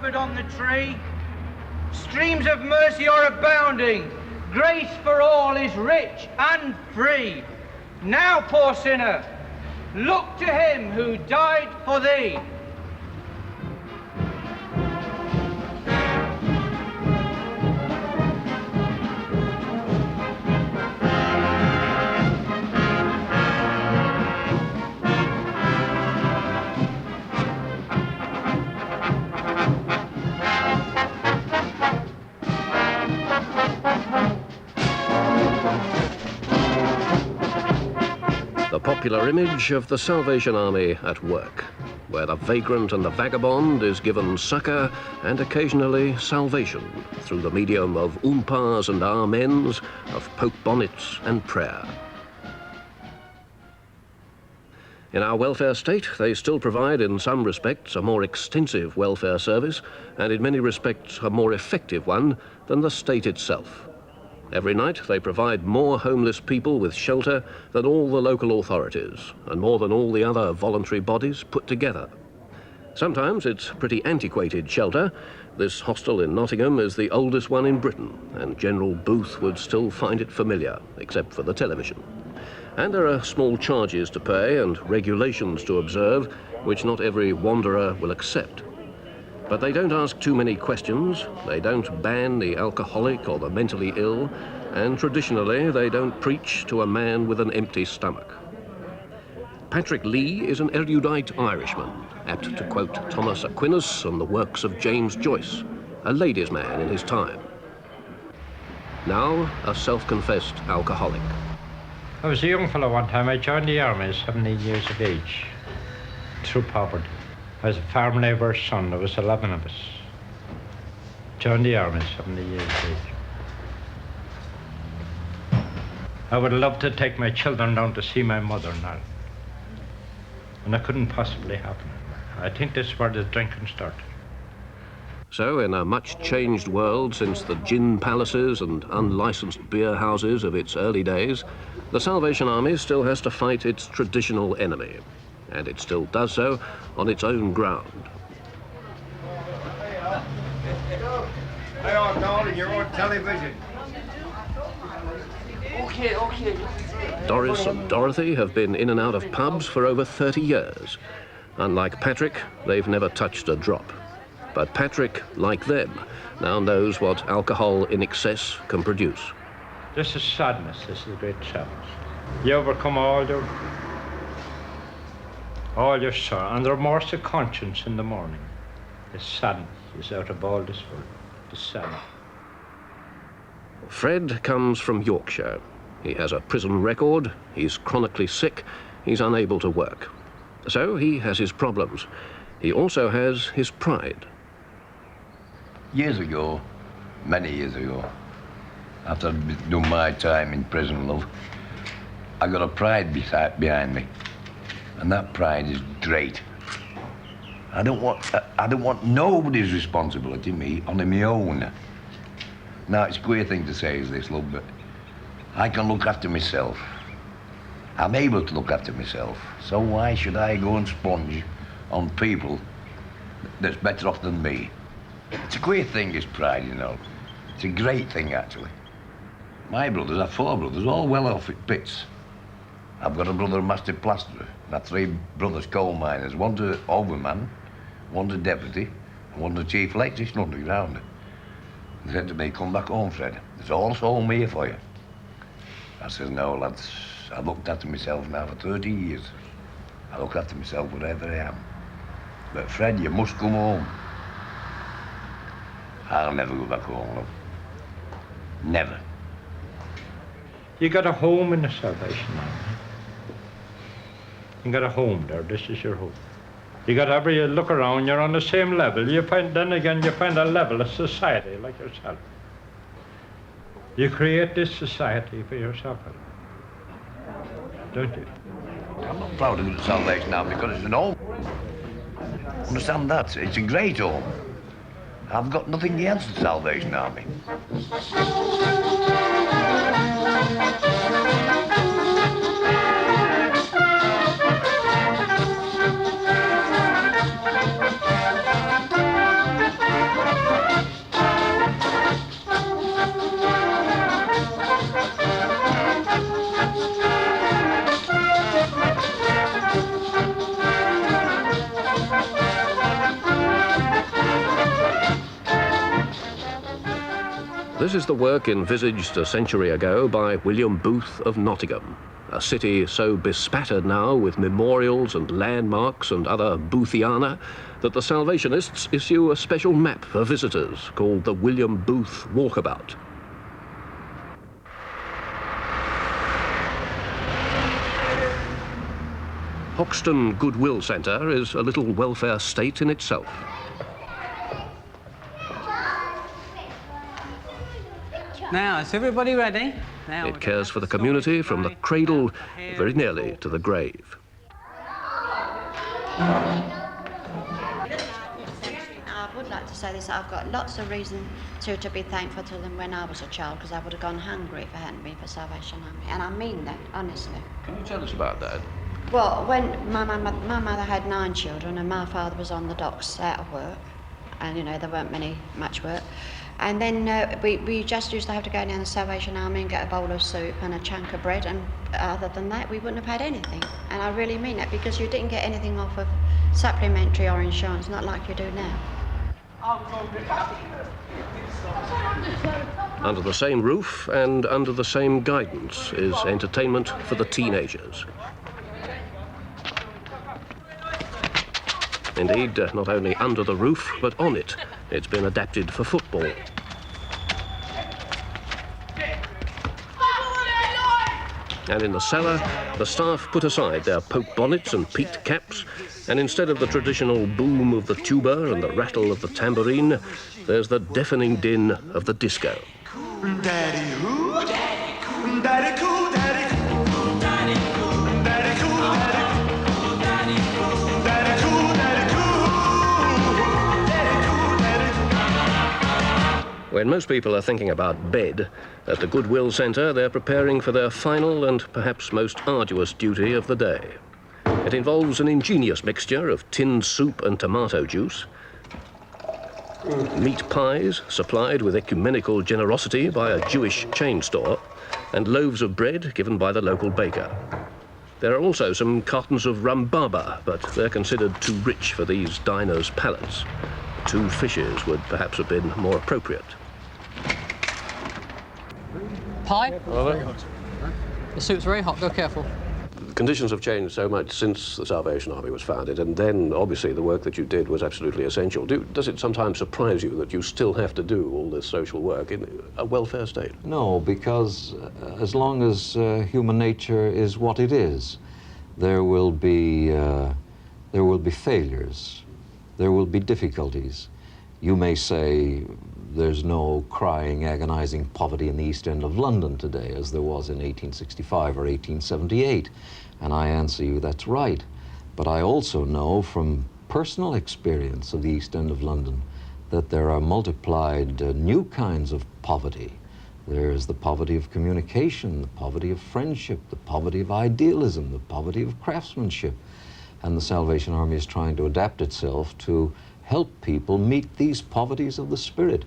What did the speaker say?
offered on the tree. Streams of mercy are abounding. Grace for all is rich and free. Now, poor sinner, look to him who died for thee. The popular image of the Salvation Army at work, where the vagrant and the vagabond is given succour and occasionally salvation through the medium of oompas and amens, of poke bonnets and prayer. In our welfare state, they still provide, in some respects, a more extensive welfare service, and in many respects a more effective one than the state itself. Every night they provide more homeless people with shelter than all the local authorities, and more than all the other voluntary bodies put together. Sometimes it's pretty antiquated shelter. This hostel in Nottingham is the oldest one in Britain, and General Booth would still find it familiar, except for the television. And there are small charges to pay and regulations to observe, which not every wanderer will accept. But they don't ask too many questions, they don't ban the alcoholic or the mentally ill, and traditionally they don't preach to a man with an empty stomach. Patrick Lee is an erudite Irishman, apt to quote Thomas Aquinas and the works of James Joyce, a ladies' man in his time. Now a self-confessed alcoholic. I was a young fellow one time. I joined the army at 17 years of age, through poverty. I was a farm labourer's son. There was 11 of us. Joined the army at 17 years of age. I would love to take my children down to see my mother now. And that couldn't possibly happen. I think this is where the drinking started. So, in a much changed world since the gin palaces and unlicensed beer houses of its early days, the Salvation Army still has to fight its traditional enemy. And it still does so on its own ground. Hey, darling, you're on television. Okay. Doris and Dorothy have been in and out of pubs for over 30 years. Unlike Patrick, they've never touched a drop. But Patrick, like them, now knows what alcohol in excess can produce. This is sadness. This is a great sadness. You overcome all your sorrow and the remorse of conscience in the morning. The sadness is out of all this world. The sadness. Fred comes from Yorkshire. He has a prison record, he's chronically sick, he's unable to work. So he has his problems. He also has his pride. Years ago, many years ago, after I'd done my time in prison, love, I got a pride behind me. And that pride is great. I don't want nobody's responsibility, me, only my own. Now, it's a queer thing to say is this, love, but I can look after myself. I'm able to look after myself. So why should I go and sponge on people that's better off than me? It's a queer thing, is pride, you know. It's a great thing, actually. My brothers, I've 4 brothers, all well off at bits. I've got a brother, a master plasterer. And I've 3 brothers, coal miners. One's an overman, one's a deputy, and one's a chief electrician underground. They said to me, come back home, Fred. There's all home here for you. I said, no, lads, I've looked after myself now for 30 years. I look after myself wherever I am. But Fred, you must come home. I'll never go back home, love. Never. You got a home in the Salvation Army. You got a home there. This is your home. You got you look around, you're on the same level. Then again, you find a level of society like yourself. You create this society for yourself, don't you? I'm not proud of the Salvation Army because it's an home. Understand that? It's a great home. I've got nothing against the Salvation Army. This is the work envisaged a century ago by William Booth of Nottingham, a city so bespattered now with memorials and landmarks and other Boothiana that the Salvationists issue a special map for visitors called the William Booth Walkabout. Hoxton Goodwill Centre is a little welfare state in itself. Now, is everybody ready? Now It cares for the community from the cradle very nearly to the grave. I would like to say this, I've got lots of reason to be thankful to them when I was a child, because I would have gone hungry if it hadn't been for Salvation Army. And I mean that, honestly. Can you tell us about that? Well, when my mother had 9 children and my father was on the docks out of work, and you know, there weren't much work. And then we just used to have to go down to Salvation Army and get a bowl of soup and a chunk of bread, and other than that we wouldn't have had anything. And I really mean that, because you didn't get anything off of supplementary or insurance, not like you do now. Under the same roof and under the same guidance is entertainment for the teenagers. Indeed, not only under the roof, but on it. It's been adapted for football. And in the cellar, the staff put aside their poke bonnets and peaked caps, and instead of the traditional boom of the tuba and the rattle of the tambourine, there's the deafening din of the disco. Daddy who? Daddy cool. Daddy cool. Daddy cool. Daddy cool. Daddy cool. Daddy cool. Daddy cool. Daddy cool. Daddy cool. Daddy cool. When most people are thinking about bed, at the Goodwill Centre they're preparing for their final and perhaps most arduous duty of the day. It involves an ingenious mixture of tinned soup and tomato juice, meat pies supplied with ecumenical generosity by a Jewish chain store, and loaves of bread given by the local baker. There are also some cartons of rhubarber, but they're considered too rich for these diners' palates. 2 fishes would perhaps have been more appropriate. Pie? The soup's very hot, go careful. Conditions have changed so much since the Salvation Army was founded, and then obviously the work that you did was absolutely essential. Does it sometimes surprise you that you still have to do all this social work in a welfare state? No, because as long as human nature is what it is, there will be failures, there will be difficulties. You may say there's no crying, agonizing poverty in the East End of London today as there was in 1865 or 1878. And I answer you, that's right. But I also know from personal experience of the East End of London that there are multiplied new kinds of poverty. There's the poverty of communication, the poverty of friendship, the poverty of idealism, the poverty of craftsmanship. And the Salvation Army is trying to adapt itself to help people meet these poverties of the spirit.